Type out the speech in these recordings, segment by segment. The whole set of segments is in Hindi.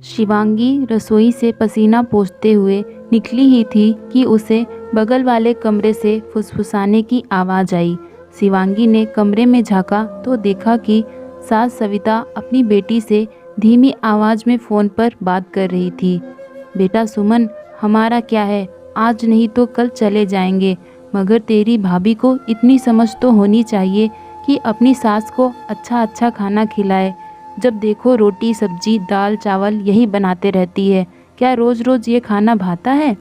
शिवांगी रसोई से पसीना पोंछते हुए निकली ही थी कि उसे बगल वाले कमरे से फुसफुसाने की आवाज़ आई। शिवांगी ने कमरे में झांका तो देखा कि सास सविता अपनी बेटी से धीमी आवाज़ में फ़ोन पर बात कर रही थी। बेटा सुमन, हमारा क्या है, आज नहीं तो कल चले जाएंगे, मगर तेरी भाभी को इतनी समझ तो होनी चाहिए कि अपनी सास को अच्छा अच्छा खाना खिलाए। जब देखो रोटी सब्जी दाल चावल यही बनाते रहती है, क्या रोज़ रोज़ ये खाना भाता है?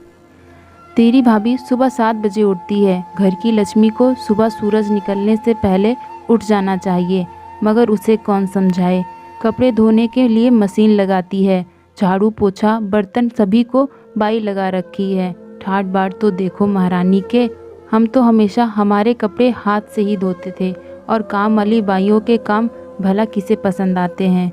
तेरी भाभी सुबह 7 बजे उठती है। घर की लक्ष्मी को सुबह सूरज निकलने से पहले उठ जाना चाहिए, मगर उसे कौन समझाए। कपड़े धोने के लिए मशीन लगाती है, झाड़ू पोछा बर्तन सभी को बाई लगा रखी है। ठाट बाट तो देखो महारानी के, हम तो हमेशा हमारे कपड़े हाथ से ही धोते थे और काम वाली बाइयों के काम भला किसे पसंद आते हैं।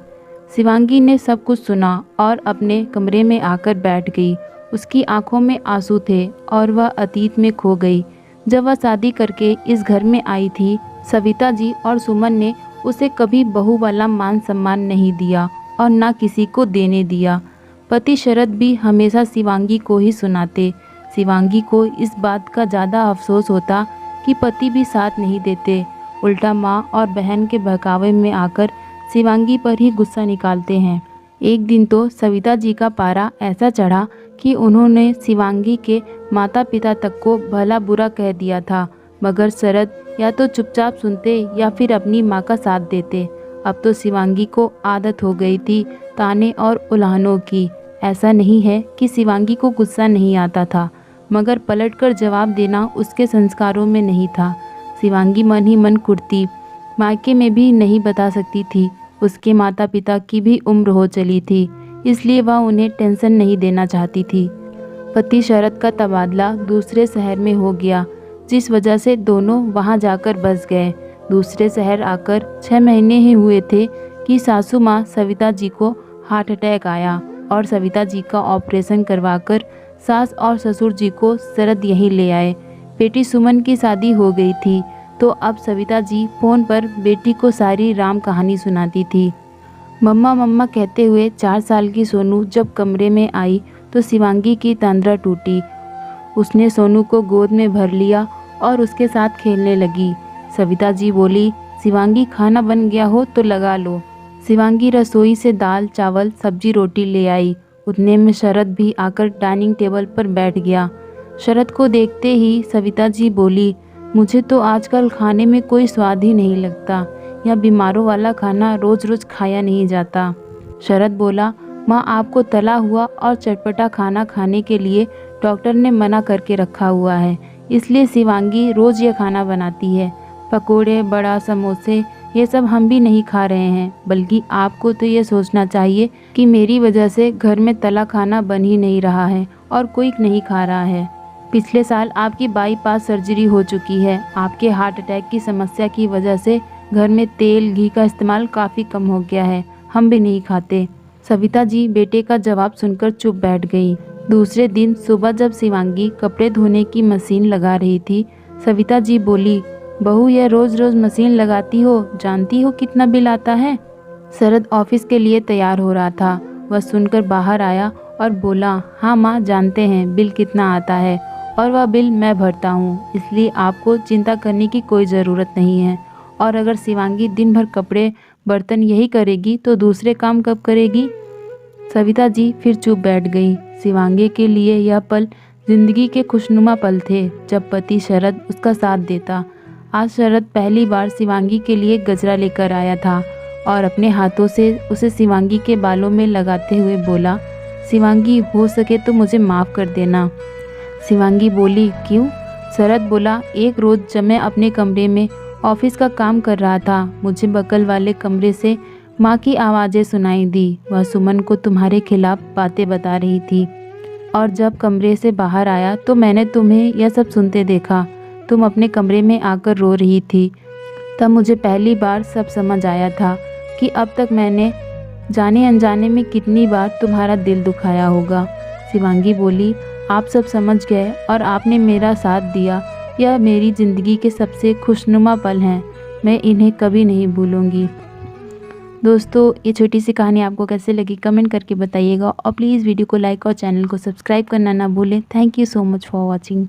शिवांगी ने सब कुछ सुना और अपने कमरे में आकर बैठ गई। उसकी आंखों में आंसू थे और वह अतीत में खो गई। जब वह शादी करके इस घर में आई थी, सविता जी और सुमन ने उसे कभी बहू वाला मान सम्मान नहीं दिया और ना किसी को देने दिया। पति शरद भी हमेशा शिवांगी को ही सुनाते। शिवांगी को इस बात का ज़्यादा अफसोस होता कि पति भी साथ नहीं देते, उल्टा माँ और बहन के बहकावे में आकर शिवांगी पर ही गुस्सा निकालते हैं। एक दिन तो सविता जी का पारा ऐसा चढ़ा कि उन्होंने शिवांगी के माता पिता तक को भला बुरा कह दिया था, मगर शरद या तो चुपचाप सुनते या फिर अपनी माँ का साथ देते। अब तो शिवांगी को आदत हो गई थी ताने और उल्हानों की। ऐसा नहीं है कि शिवांगी को गुस्सा नहीं आता था, मगर पलटकर जवाब देना उसके संस्कारों में नहीं था। शिवांगी मन ही मन कुढ़ती, मायके में भी नहीं बता सकती थी। उसके माता पिता की भी उम्र हो चली थी, इसलिए वह उन्हें टेंशन नहीं देना चाहती थी। पति शरद का तबादला दूसरे शहर में हो गया, जिस वजह से दोनों वहां जाकर बस गए। दूसरे शहर आकर 6 महीने ही हुए थे कि सासू माँ सविता जी को हार्ट अटैक आया और सविता जी का ऑपरेशन करवाकर सास और ससुर जी को शरद यहीं ले आए। बेटी सुमन की शादी हो गई थी, तो अब सविता जी फ़ोन पर बेटी को सारी राम कहानी सुनाती थी। मम्मा मम्मा कहते हुए 4 साल की सोनू जब कमरे में आई तो शिवांगी की तंद्रा टूटी। उसने सोनू को गोद में भर लिया और उसके साथ खेलने लगी। सविता जी बोली, शिवांगी खाना बन गया हो तो लगा लो। शिवांगी रसोई से दाल चावल सब्जी रोटी ले आई। उतने में शरद भी आकर डाइनिंग टेबल पर बैठ गया। शरद को देखते ही सविता जी बोली, मुझे तो आजकल खाने में कोई स्वाद ही नहीं लगता, या बीमारों वाला खाना रोज रोज खाया नहीं जाता। शरद बोला, माँ आपको तला हुआ और चटपटा खाना खाने के लिए डॉक्टर ने मना करके रखा हुआ है, इसलिए शिवांगी रोज ये खाना बनाती है। पकोड़े बड़ा समोसे ये सब हम भी नहीं खा रहे हैं, बल्कि आपको तो ये सोचना चाहिए कि मेरी वजह से घर में तला खाना बन ही नहीं रहा है और कोई नहीं खा रहा है। पिछले साल आपकी बाईपास सर्जरी हो चुकी है। आपके हार्ट अटैक की समस्या की वजह से घर में तेल घी का इस्तेमाल काफ़ी कम हो गया है, हम भी नहीं खाते। सविता जी बेटे का जवाब सुनकर चुप बैठ गई। दूसरे दिन सुबह जब शिवांगी कपड़े धोने की मशीन लगा रही थी, सविता जी बोली, बहू यह रोज़ रोज़ मशीन लगाती हो, जानती हो कितना बिल आता है? शरद ऑफिस के लिए तैयार हो रहा था। वह सुनकर बाहर आया और बोला, हाँ माँ जानते हैं बिल कितना आता है और वह बिल मैं भरता हूँ, इसलिए आपको चिंता करने की कोई ज़रूरत नहीं है। और अगर शिवांगी दिन भर कपड़े बर्तन यही करेगी तो दूसरे काम कब करेगी? सविता जी फिर चुप बैठ गई। शिवांगी के लिए यह पल जिंदगी के खुशनुमा पल थे, जब पति शरद उसका साथ देता। आज शरद पहली बार शिवांगी के लिए गजरा लेकर आया था और अपने हाथों से उसे शिवांगी के बालों में लगाते हुए बोला, शिवांगी हो सके तो मुझे माफ़ कर देना। शिवांगी बोली, क्यों? शरद बोला, एक रोज़ जब मैं अपने कमरे में ऑफिस का काम कर रहा था, मुझे बगल वाले कमरे से माँ की आवाज़ें सुनाई दी। वह सुमन को तुम्हारे खिलाफ बातें बता रही थी और जब कमरे से बाहर आया तो मैंने तुम्हें यह सब सुनते देखा। तुम अपने कमरे में आकर रो रही थी। तब मुझे पहली बार सब समझ आया था कि अब तक मैंने जाने अनजाने में कितनी बार तुम्हारा दिल दुखाया होगा। शिवांगी बोली, आप सब समझ गए और आपने मेरा साथ दिया। यह मेरी ज़िंदगी के सबसे खुशनुमा पल हैं, मैं इन्हें कभी नहीं भूलूंगी। दोस्तों ये छोटी सी कहानी आपको कैसे लगी कमेंट करके बताइएगा और प्लीज़ वीडियो को लाइक और चैनल को सब्सक्राइब करना ना भूलें। Thank you so much for watching.